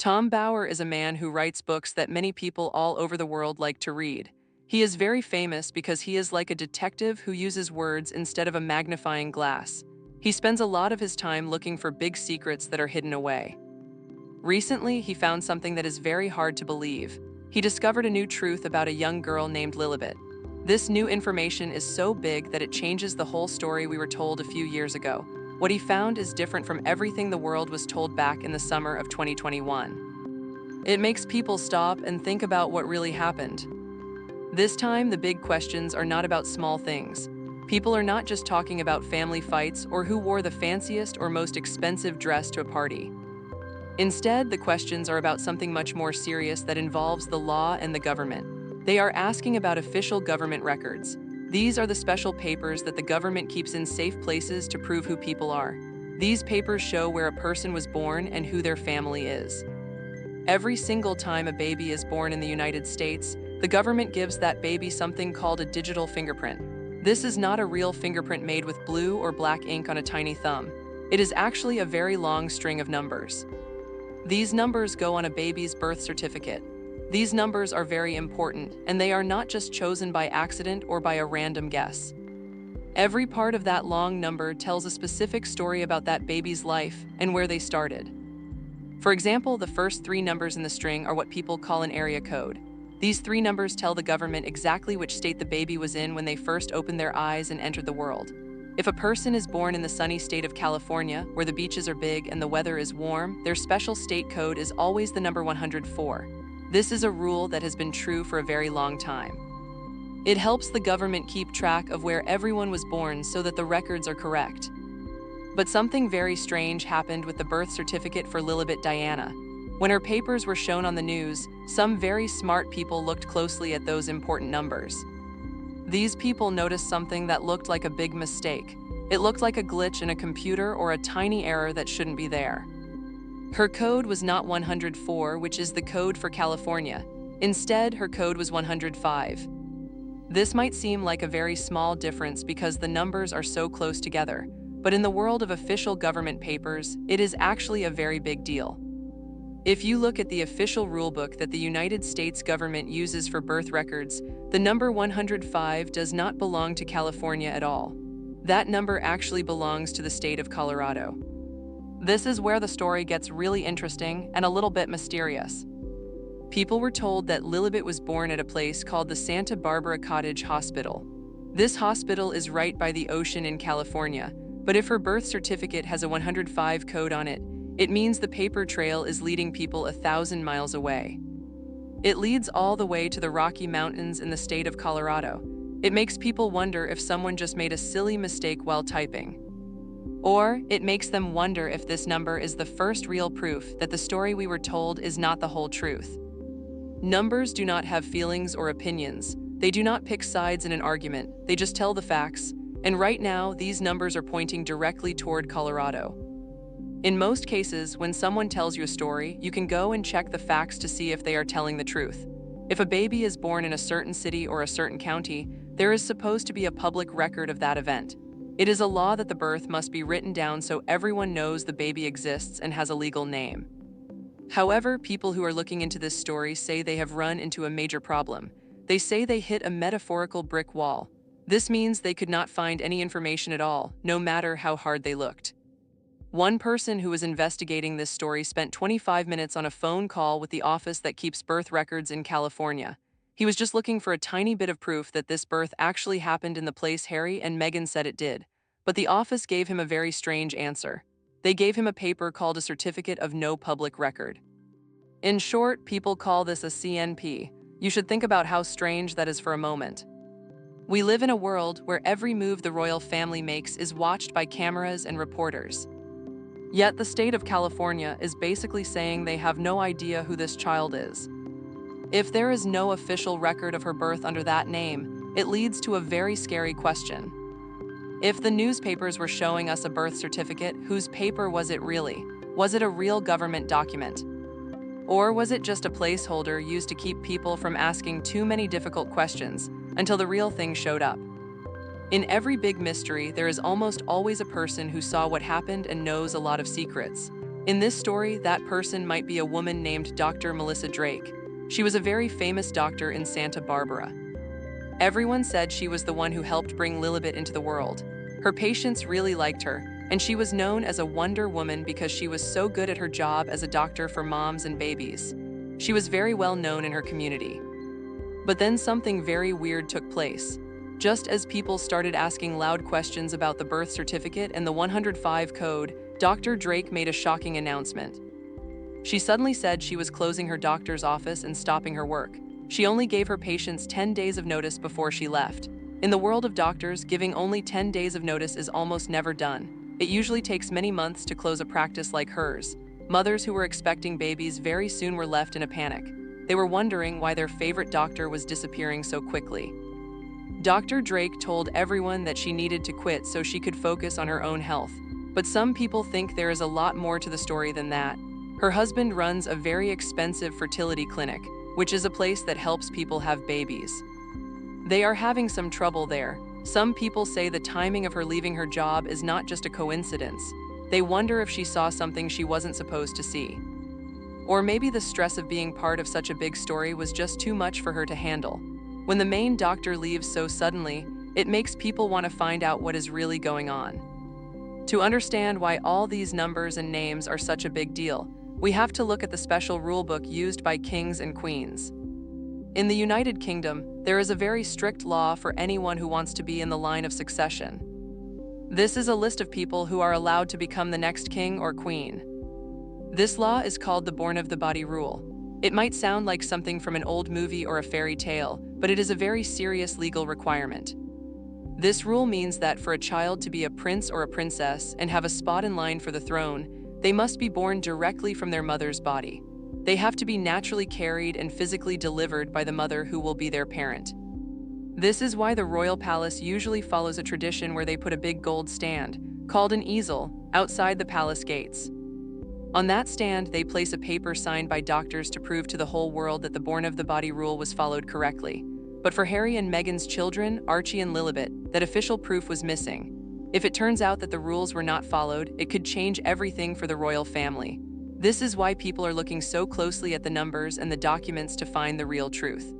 Tom Bauer is a man who writes books that many people all over the world like to read. He is very famous because he is like a detective who uses words instead of a magnifying glass. He spends a lot of his time looking for big secrets that are hidden away. Recently, he found something that is very hard to believe. He discovered a new truth about a young girl named Lilibet. This new information is so big that it changes the whole story we were told a few years ago. What he found is different from everything the world was told back in the summer of 2021. It makes people stop and think about what really happened. This time, the big questions are not about small things. People are not just talking about family fights or who wore the fanciest or most expensive dress to a party. Instead, the questions are about something much more serious that involves the law and the government. They are asking about official government records. These are the special papers that the government keeps in safe places to prove who people are. These papers show where a person was born and who their family is. Every single time a baby is born in the United States, the government gives that baby something called a digital fingerprint. This is not a real fingerprint made with blue or black ink on a tiny thumb. It is actually a very long string of numbers. These numbers go on a baby's birth certificate. These numbers are very important, and they are not just chosen by accident or by a random guess. Every part of that long number tells a specific story about that baby's life and where they started. For example, the first 3 numbers in the string are what people call an area code. These 3 numbers tell the government exactly which state the baby was in when they first opened their eyes and entered the world. If a person is born in the sunny state of California, where the beaches are big and the weather is warm, their special state code is always the number 104. This is a rule that has been true for a very long time. It helps the government keep track of where everyone was born so that the records are correct. But something very strange happened with the birth certificate for Lilibet Diana. When her papers were shown on the news, some very smart people looked closely at those important numbers. These people noticed something that looked like a big mistake. It looked like a glitch in a computer or a tiny error that shouldn't be there. Her code was not 104, which is the code for California. Instead, her code was 105. This might seem like a very small difference because the numbers are so close together, but in the world of official government papers, it is actually a very big deal. If you look at the official rulebook that the United States government uses for birth records, the number 105 does not belong to California at all. That number actually belongs to the state of Colorado. This is where the story gets really interesting and a little bit mysterious. People were told that Lilibet was born at a place called the Santa Barbara Cottage Hospital. This hospital is right by the ocean in California, but if her birth certificate has a 105 code on it, it means the paper trail is leading people 1,000 miles away. It leads all the way to the Rocky Mountains in the state of Colorado. It makes people wonder if someone just made a silly mistake while typing. Or it makes them wonder if this number is the first real proof that the story we were told is not the whole truth. Numbers do not have feelings or opinions. They do not pick sides in an argument. They just tell the facts. And right now, these numbers are pointing directly toward Colorado. In most cases, when someone tells you a story, you can go and check the facts to see if they are telling the truth. If a baby is born in a certain city or a certain county, there is supposed to be a public record of that event. It is a law that the birth must be written down so everyone knows the baby exists and has a legal name. However, people who are looking into this story say they have run into a major problem. They say they hit a metaphorical brick wall. This means they could not find any information at all, no matter how hard they looked. One person who was investigating this story spent 25 minutes on a phone call with the office that keeps birth records in California. He was just looking for a tiny bit of proof that this birth actually happened in the place Harry and Meghan said it did. But the office gave him a very strange answer. They gave him a paper called a Certificate of No Public Record. In short, people call this a CNP. You should think about how strange that is for a moment. We live in a world where every move the royal family makes is watched by cameras and reporters. Yet the state of California is basically saying they have no idea who this child is. If there is no official record of her birth under that name, it leads to a very scary question. If the newspapers were showing us a birth certificate, whose paper was it really? Was it a real government document? Or was it just a placeholder used to keep people from asking too many difficult questions until the real thing showed up? In every big mystery, there is almost always a person who saw what happened and knows a lot of secrets. In this story, that person might be a woman named Dr. Melissa Drake. She was a very famous doctor in Santa Barbara. Everyone said she was the one who helped bring Lilibet into the world. Her patients really liked her, and she was known as a Wonder Woman because she was so good at her job as a doctor for moms and babies. She was very well known in her community. But then something very weird took place. Just as people started asking loud questions about the birth certificate and the 105 code, Dr. Drake made a shocking announcement. She suddenly said she was closing her doctor's office and stopping her work. She only gave her patients 10 days of notice before she left. In the world of doctors, giving only 10 days of notice is almost never done. It usually takes many months to close a practice like hers. Mothers who were expecting babies very soon were left in a panic. They were wondering why their favorite doctor was disappearing so quickly. Dr. Drake told everyone that she needed to quit so she could focus on her own health. But some people think there is a lot more to the story than that. Her husband runs a very expensive fertility clinic, which is a place that helps people have babies. They are having some trouble there. Some people say the timing of her leaving her job is not just a coincidence. They wonder if she saw something she wasn't supposed to see. Or maybe the stress of being part of such a big story was just too much for her to handle. When the main doctor leaves so suddenly, it makes people want to find out what is really going on. To understand why all these numbers and names are such a big deal, we have to look at the special rulebook used by kings and queens. In the United Kingdom, there is a very strict law for anyone who wants to be in the line of succession. This is a list of people who are allowed to become the next king or queen. This law is called the Born of the Body Rule. It might sound like something from an old movie or a fairy tale, but it is a very serious legal requirement. This rule means that for a child to be a prince or a princess and have a spot in line for the throne, they must be born directly from their mother's body. They have to be naturally carried and physically delivered by the mother who will be their parent. This is why the royal palace usually follows a tradition where they put a big gold stand, called an easel, outside the palace gates. On that stand, they place a paper signed by doctors to prove to the whole world that the Born of the Body rule was followed correctly. But for Harry and Meghan's children, Archie and Lilibet, that official proof was missing. If it turns out that the rules were not followed, it could change everything for the royal family. This is why people are looking so closely at the numbers and the documents to find the real truth.